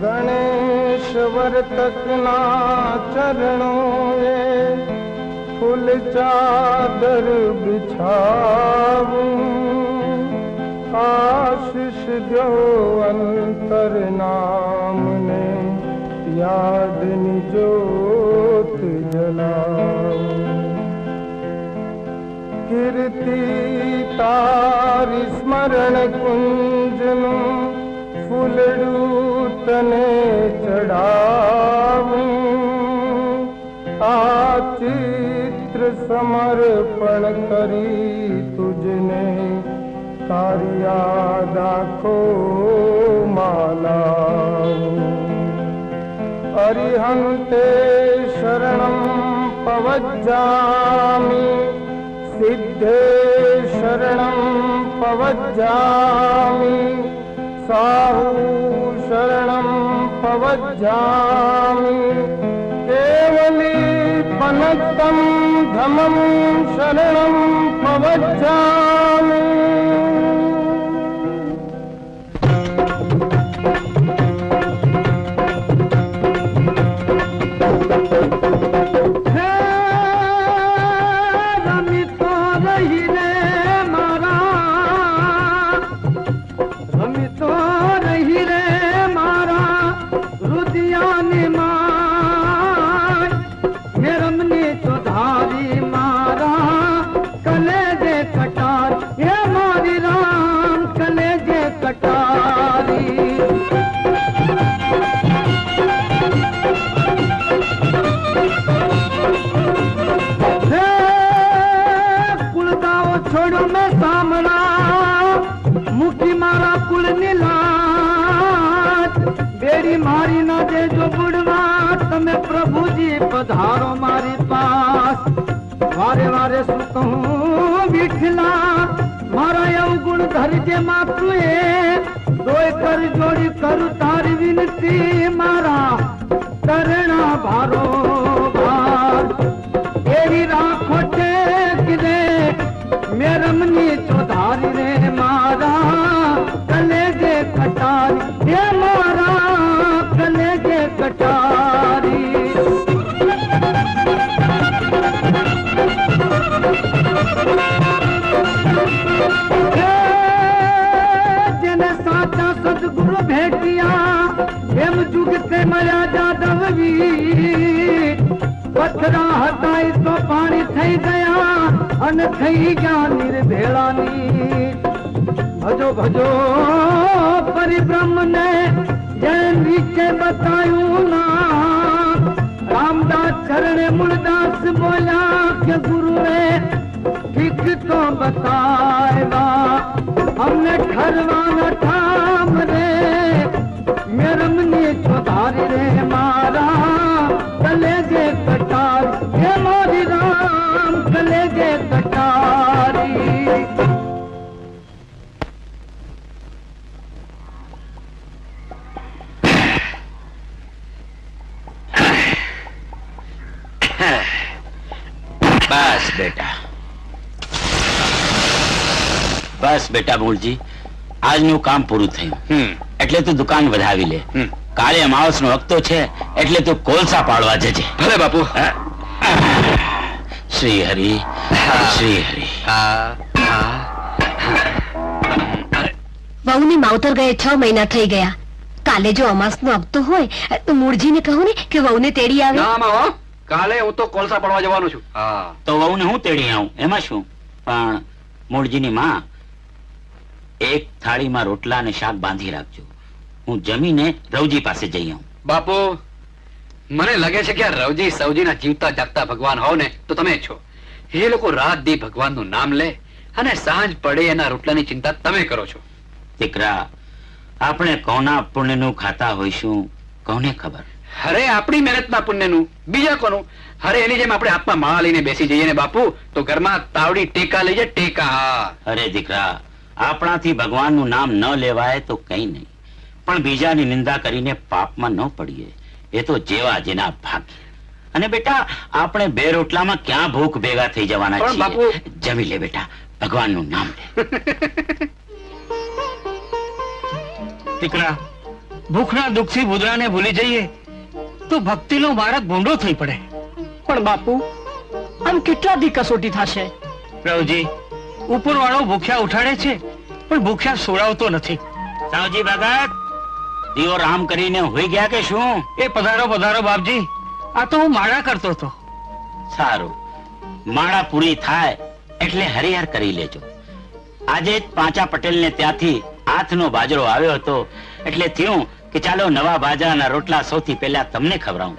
गणेश वर्तकना चरणों में फूल चादर बिछाऊं, आशीष दो अंतर नाम ने यादनी जोत जलाऊं। कीर्ति तारी स्मरण कुंजनु फूलड़ू तने चढ़ाऊं, आ चित्र समर्पण करी तुझने तारी याद आँखों मालाऊं। अरिहंते शरणं पवज्जामि, सिद्धे शरणं पवज्जामि, साहू शरणं पवज्जामि, केवली पनत्तं धमं शरणं पवज्जामि। मारी ना दे जो बुढ़वा तमे प्रभु जी पधारो मारी पास। वारे वारे सुतहूं बिठला मारा अवगुण धर जे मातुए, दोय कर जोड़ी करू तारी विनती मारा करना भारो भार। एवी राखो टेक दे मेरमनी चौधारी रे मारा कलेजे कटारी, ये मारा कलेजे कटारी। जिने साचा सदगुरु भेटिया हेम जुग से मया जादव वीर, पथरा हटाई तो पानी थई गया अन थई गया निर्भेला नीर। भजो भजो परिब्रह्म ने जय नीचे बतायूं ना, रामदास चरण मुलदास बोला के गुरु ने ठीक तो बताएगा। हमने ठरवाना ठाम रे मेरमनी चौधारी रे मारा कलेजे कटारी, हे मोरी राम कलेजे कटारी। બસ બેટા મૂળજી, આજનું કામ પૂરું થયું એટલે તું દુકાન વધાવી લે. કાલે અમાવસનો વખતો છે એટલે તું કોલસા પાડવા જજે. ભલે બાપુ. શ્રી હરિ શ્રી હરિ. વહુની માવતર ગયે 6 મહિના થઈ ગયા. કાલે જો અમાસનો વખતો હોય તો મૂળજીને કહો ને કે વહુને તેડી આવે. ના માં, કાલે હું તો કોલસા પાડવા જવાનો છું. તો વહુને હું તેડી આવું, એમાં શું. પણ મૂળજીની માં, એક થાળીમાં રોટલા અને શાક બાંધી રાખજો. હું જમીને રવજી પાસે જઈ આવું. બાપુ, મને લાગે છે કે આ રવજી સવજીના જીવતા જાગતા ભગવાન હોવ ને તો તમે છો. એ લોકો રાત દી ભગવાનનું નામ લે અને સાંજ પડે એના રોટલાની ચિંતા તમે કરો છો. દીકરા, આપણે કોના પુણ્યનું ખાતા હોઈશું કોને ખબર. અરે આપણી મહેનતના પુણ્યનું, બીજા કોનું. અરે એની જેમ આપણે હાથમાં માળા લઈને બેસી જઈએ ને બાપુ તો ઘરમાં તાવડી ટેકા લઈ જાય, ટેકા. અરે દીકરા, આપણાથી ભગવાનનું નામ ન લેવાય તો કઈ નહીં, પણ બીજાની નિંદા કરીને પાપમાં ન પડીએ. એ તો જેવા જેના ભાગ્ય. અને બેટા, આપણે 2 રોટલામાં ક્યાં ભૂખ ભેગા થઈ જવાના છીએ. જમી લે બેટા, ભગવાનનું નામ લે. દીકરા, ભૂખના દુઃખથી બુદરાને ભૂલી જઈએ તો ભક્તિનો માર્ગ ભૂંડો થઈ પડે. પણ બાપુ આમ કેટલા દી કસોટી થશે? રવજી, ઉપરવાળો ભૂખ્યા ઉઠાડે છે પણ ભૂખ્યા સોડાવતો નથી. સાવજી ભગત, દીવો રામ કરીને હોઈ ગયા કે શું? એ પધારો પધારો બાપજી, આ તો હું માળા કરતો હતો. સારું, માળા પૂરી થાય એટલે હરિહર કરી લેજો. આજે જ પાંચા પટેલને ત્યાંથી હાથનો બાજરો આવ્યો હતો એટલે થયું કે ચાલો નવા બાજરાના રોટલા સૌથી પહેલા તમને ખવડાવું.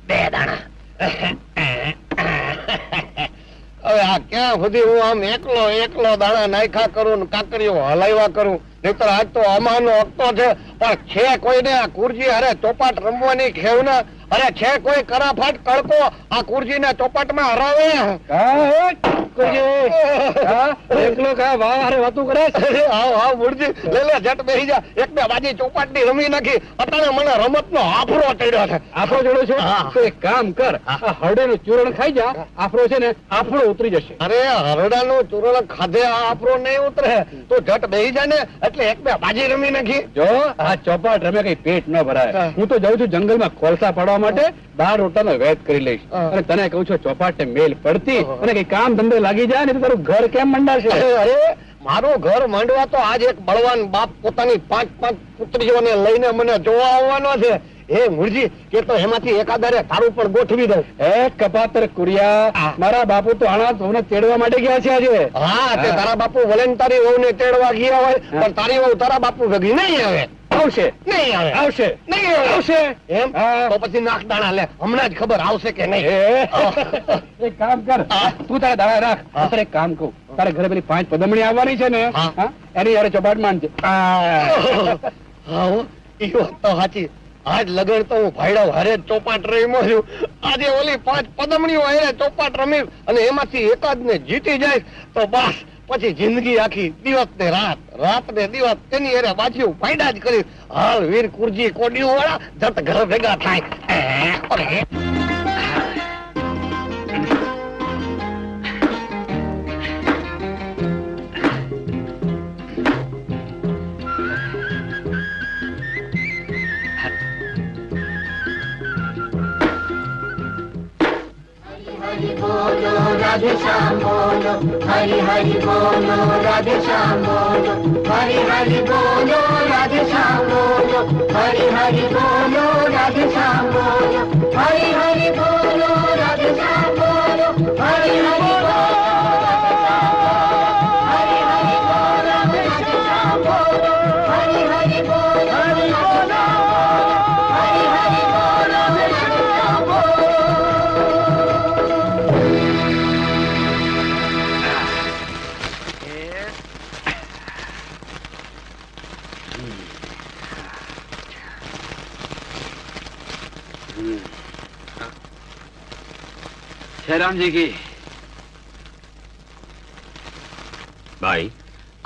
બે દાણા. હવે આ ક્યાં સુધી હું આમ એકલો દાણા નાખ્યા કરું ને કાકરીઓ હલાવ્યા કરું? નહીતર આજ તો અમાનો હકતો છે, પણ છે કોઈને આ કુરજી અરે ચોપાટ રમવાની ખેવ ને? અરે છે કોઈ કરાફાટ કડકો આ કુરજી ને ચોપાટ માં હરાવે? એકલો કા વાહ અરે વાતું કરે? આવ મુરજી લે લે જટ બેહી જા. એક બે બાજી ચોપાટ ની રમી નાખી, અત્યારે મને રમત નો આફરો ચડ્યો છે. આફરો જોડો છે તો એક કામ કર, આ હરડે નું ચૂરણ ખાઈ જા, આફરો છે ને આફરો ઉતરી જશે. અરે હરડા નું ચૂરણ ખાધે આ આફરો નહીં ઉતરે, તો જટ બેહી જા ને એટલે એક બે બાજી રમી નાખી. જો આ ચોપાટ રમે કઈ પેટ ન ભરાય. હું તો જાઉં છું જંગલમાં કોલસા પાડવા માટે, દાળ રોટલાનો વેત કરી લઈશ. અને તને કહું છું ચોપાટ મેલ પડતી અને કઈ કામ ધંધે લાગી જાય ને તો તારું ઘર કેમ મંડાશે? અરે મારું ઘર માંડવા તો આજ એક બળવાન બાપ પોતાની 5 પુત્રીઓને લઈને મને જોવા આવવાનો છે. એ મુરજી કે તો એમાંથી એકાદારે તારું પણ ગોઠવી દઉં. એ કપાતર કુરિયા, મારા બાપુ તો આણા વહુને તેડવા માટે ગયા છે આજે. હા, તે તારા બાપુ ભલે ને તારી વહુને તેડવા ગયા હોય, પણ તારી વહુ તારા બાપુ ભેગી નહીં આવે. આવશે નહીં આવે. આવશે નહીં આવે. આવશે એમ તો પછી નાખ દાણા લે, હમણાં જ ખબર આવશે કે નહીં. એક કામ કર, તું તારા દાડા રાખ. તારે એક કામ કહું, તારે ઘરે પેલી 5 પદમણી આવવાની છે ને, એની યારે ચોપાટ માંડજે. હા એ વાત તો સાચી. આજ લગન તો હું ભાઈડા હારે જ ચોપાટ રમ્યો છું. આજે ઓલી 5 પદમણીઓ હારે ચોપાટ રમી અને એમાંથી એકાદ ને જીતી જાય તો બસ પછી જિંદગી આખી દિવસ ને રાત ને દિવસ તેની હારે બાજુ ભાઈડા જ કરી. હાલ વીર કુરજી કોડીઓ વાળા જત ઘર ભેગા થાય. बोलो राधे श्याम बोलो, हरि हरि बोलो राधे श्याम बोलो, हरि हरि बोलो राधे श्याम बोलो, हरि हरि बोलो राधे श्याम बोलो, हरि हरि बोलो राधे श्याम बोलो, हरि हरि बोलो हरि हरि बोलो राधे श्याम बोलो, हरि हरि बोलो हरि बोलो हरि हरि बोलो राधे श्याम बोलो. રામજી કી ભાઈ,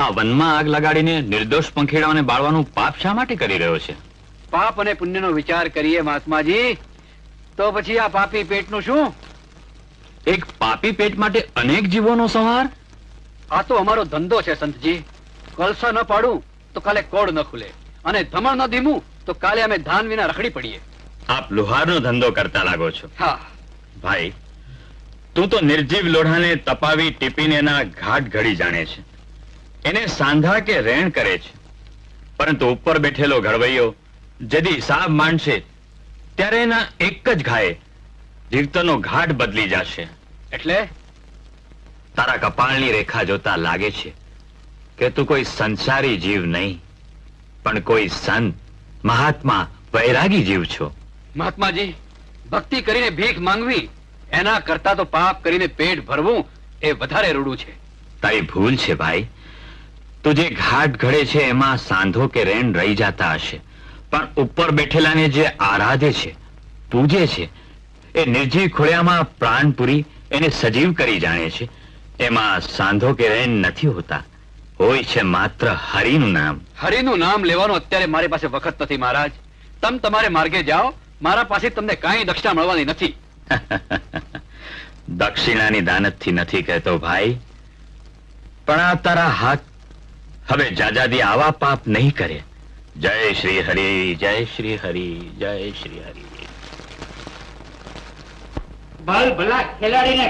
આ વનમાં આગ લગાડીને નિર્દોષ પંખીડાઓને બાળવાનું પાપ શા માટે કરી રહ્યો છે? પાપ અને પુણ્યનો વિચાર કરીએ મહાત્માજી, તો પછી આ પાપી પેટનું શું? એક પાપી પેટ માટે અનેક જીવોનો સંહાર? આ તો અમારો ધંધો છે સંતજી. કલસા ન પાડું તો કાલે કોડ ન ખુલે, અને ધમણ ન ધીમું તો કાલે અમે ધાન વિના રખડી પડીએ. આપ લુહારનો ધંધો કરતા લાગો છો. હા ભાઈ, તું તો નિર્જીવ લોઢાને તપાવી ટીપીને એના ઘાટ ઘડી જાણે છે, એને સાંધા કે રેણ કરે છે. પરંતુ ઉપર બેઠેલો ઘડવૈયો જદી સાબ માંડશે ત્યારે એના એક જ ઘાએ જીવતનો ઘાટ બદલી જશે. એટલે તારા કપાળની રેખા જોતા લાગે છે કે તું કોઈ સંસારી જીવ નહીં, પણ કોઈ સંત, મહાત્મા, વૈરાગી જીવ છો. મહાત્માજી, ભક્તિ કરીને ભીખ માંગવી એના કરતા તો પાપ કરીને પેટ ભરવું એ વધારે રૂડું છે. તારી ભૂલ છે ભાઈ. તું જે ઘાટ ઘડે છે એમાં સાંધો કે રેણ રહી જતા હશે, પણ ઉપર બેઠેલાને જે આરાધે છે, પૂજે છે, એ નિર્જીવ ખોળિયામાં પ્રાણ પૂરી એને સજીવ કરી જાણે છે. એમાં સાંધો કે રેણ નથી હોતા, હોય છે માત્ર હરિનું નામ. હરિનું નામ લેવાનું અત્યારે મારી પાસે વખત નથી મહારાજ. તમ તમારે માર્ગે જાઓ, મારા પાસે તમને કાંઈ દક્ષિણા મળવાની નથી. દક્ષિણાની દાનતથી નથી કહેતો ભાઈ, પણ આ તારા હાથ હવે જાજાદી આવા પાપ નહીં કરે. જય શ્રી હરિ, જય શ્રી હરિ, જય શ્રી હરિ. ભલ ભલા ખેલાડીને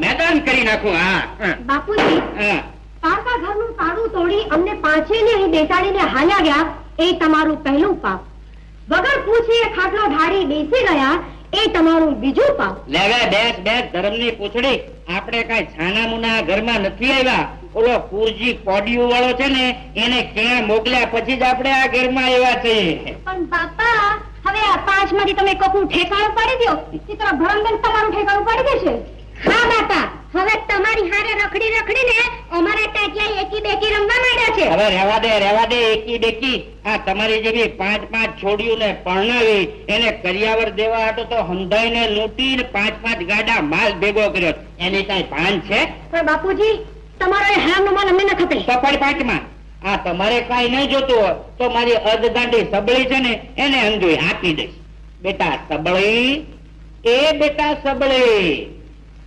મેદાન કરી નાખું. હા બાપુજી હા. પાકા ઘરનું તાળું તોડી અમને પાંચેયને અહીં બેસાડીને હાલ્યા ગયા એ તમારું પહેલું પાપ. વગર પૂછીએ ખાટલો ઢાળી બેસી ગયા એ તમારું બીજું પાપ. લેવે બેસ બેસ ધર્મની પૂછડી. આપણે કઈ છાના મુના ઘરમાં નથી આવ્યા. ઓલો કુરજી કોડિયું વાળો છે ને એને ક્યાં મોકલ્યા પછી જ આપણે આ ઘરમાં આવ્યા છીએ. પણ બાપા હવે આ પાંચમાંથી તમે કોકનું ઠેકાણું પાડી દો એ તરફ ભરમબેન તમારું ઠેકાણું પાડી દેશે. હા બાપા હવે તમારી હારે રખડી રખડીને અમારા ટાટિયા એકી બેકી રમવા માંડ્યા છે. હવે રહેવા દે એકી બેકી. આ તમારી જેવી પાંચ છોડીઓને પરણાવી એને કરિયાવર દેવા હતો તો હંધાઈને લૂંટીને પાંચ ગાડા માલ ભેગો કર્યો. એની કઈ ભાન છે? પણ બાપુજી તમારો એ હારનું માન અમને ન ખપે. તો પણ પાંચમાં આ તમારે કઈ નહીં જોતું હોય તો મારી અર્ધદાંડી સબળી છે ને એને અંજોઈ આપી દઈશ. બેટા સબળી, એ બેટા સબળી,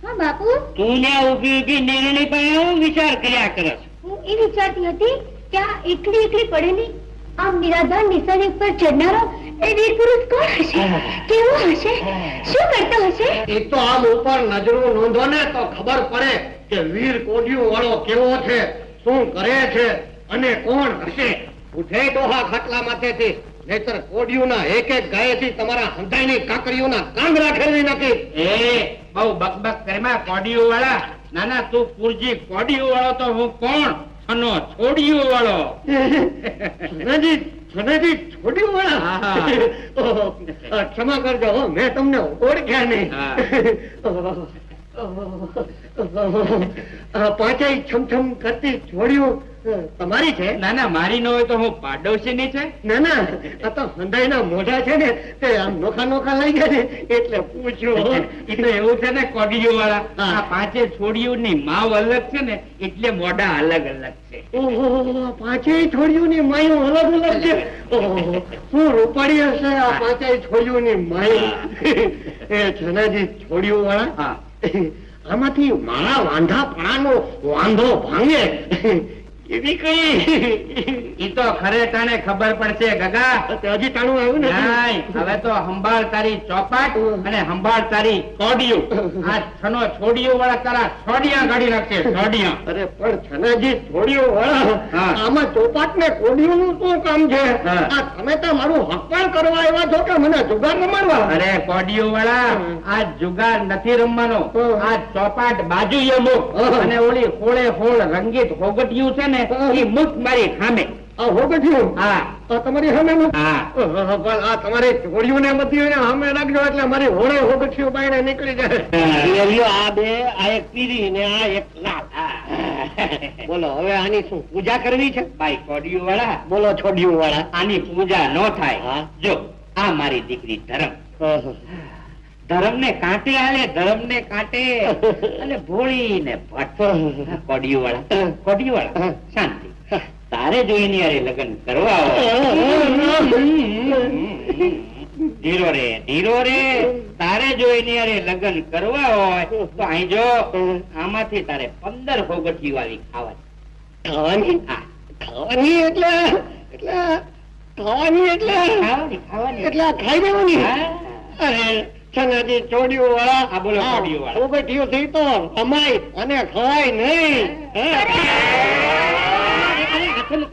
હા બાપુ તું ને ઉભી નિર્ણય પર એવું વિચાર કર્યા કરે છે. હું એ વિચારતી હતી કે આ એકલી પડેલી આ નિરાધાર નિશાની પર ચડનારો એ વીર પુરુષ કોણ હશે, કેવો હશે, શું કરતો હશે? એ તો આમ ઉપર નજરો નોંધો ને તો ખબર પડે કે વીર કોડિયું વાળો કેવો છે, શું કરે છે અને કોણ હશે. ઉઠે ડોહા ખાટલા માથેથી, નહીતર કોડિયુંના એક ગાયેથી તમારા હંધાઈની કાકરીઓના કાંગરા ઠેરવી નાખી. એ બહુ બકબક કરમાં કોડિયું વાળા. નાના તું પૂરજી કોડિયું વાળો તો હું કોણ? છનો છોડિયું વાળો. છનાજી છોડિયું વાળા. ઓહો, ક્ષમા કરજો હો, મેં તમને ઓળખ્યા નહીં. પાંચેય છમછમ કરતી છોડ્યું તમારી છે? ના ના મારી ન હોય તો હું પાડોશીની છે. ના ના આ તો હંધાઈના મોઢા છે ને તે આમ નોખા લઈ ગયા ને એટલે પૂછ્યું. એ તો એવું છે ને કોડિયું વાળા. હા. આ પાંચે છોડિયું ની માવ અલગ છે ને એટલે મોઢા અલગ છે. ઓહો, પાંચેય છોડ્યું ની માયું અલગ છે. ઓહો, શું રૂપાળી હશે આ પાંચેય છોડ્યું ની માયું. એ છનાજી છોડ્યું વાળા, હા. આમાંથી મારા વાંધાપણાનો વાંધો ભાંગે એવી કઈ ઈ તો ખરે ટાણે ખબર પડશે ગગા. હજી ટાણું આવ્યું ને? નહીં, હવે તો સંભાળ તારી ચોપાટ અને સંભાળ તારી કોડિયું. આ છનો છોડિયું વાળા તારા છોડિયા કાઢી નાખશે. છોડિયા. અરે પણ છનાજી છોડ્યું વાળા, હા. આમાં ચોપાટ ને કોડિયું નું શું કામ છે? હા. આ તમે તો મારું હકવાણ કરવા આવ્યા છો કે મને જુગાર રમાડવા? અરે કોડિયું વાળા, આ જુગાર નથી રમવાનો. આ ચોપાટ બાજુએ મૂક અને ઓલી ખોળે ખોળ રંગીત હોગટિયું છે ને ઈ મૂક મારી સામે. આ હોગઠિયું? હા આ તમારી સામે મૂક. હા. પણ આ તમારી છોડ્યું ને બધી સામે રાખજો એટલે મારી હોળે હોગઠિયું બાઈને નીકળી જાય. આ બે, આ એક પીરી ને આ એક લાલ. બોલો હવે આની શું પૂજા કરવી છે? ભાઈ કોડિયું વાળા, બોલો છોડ્યું વાળા. આની પૂજા ન થાય. હા. જો આ મારી દીકરી ધરમ. ધરમ ને કાંટે હાલે, ધરમ ને કાંટે અને ભોળી ને ભટ્ટ. કોડિયું વાળા શાંતિ. તારે જોઈને યારે લગ્ન કરવા ધીરો રે તારે જોઈને યારે લગ્ન કરવા હોય તો અહીં જો આમાંથી તારે 15 હોગઠિયું આવી ખાવાની. ખાવાની? ખાવાની એટલે ખાવાની એટલે એટલે આ ખાઈ દેવાની? હા. અરે છનાજી છોડ્યું વાળા, હા, બોલો છોડ્યું વાળા. હોગઠિયું થી તો અમાય અને ખવાય નહીં.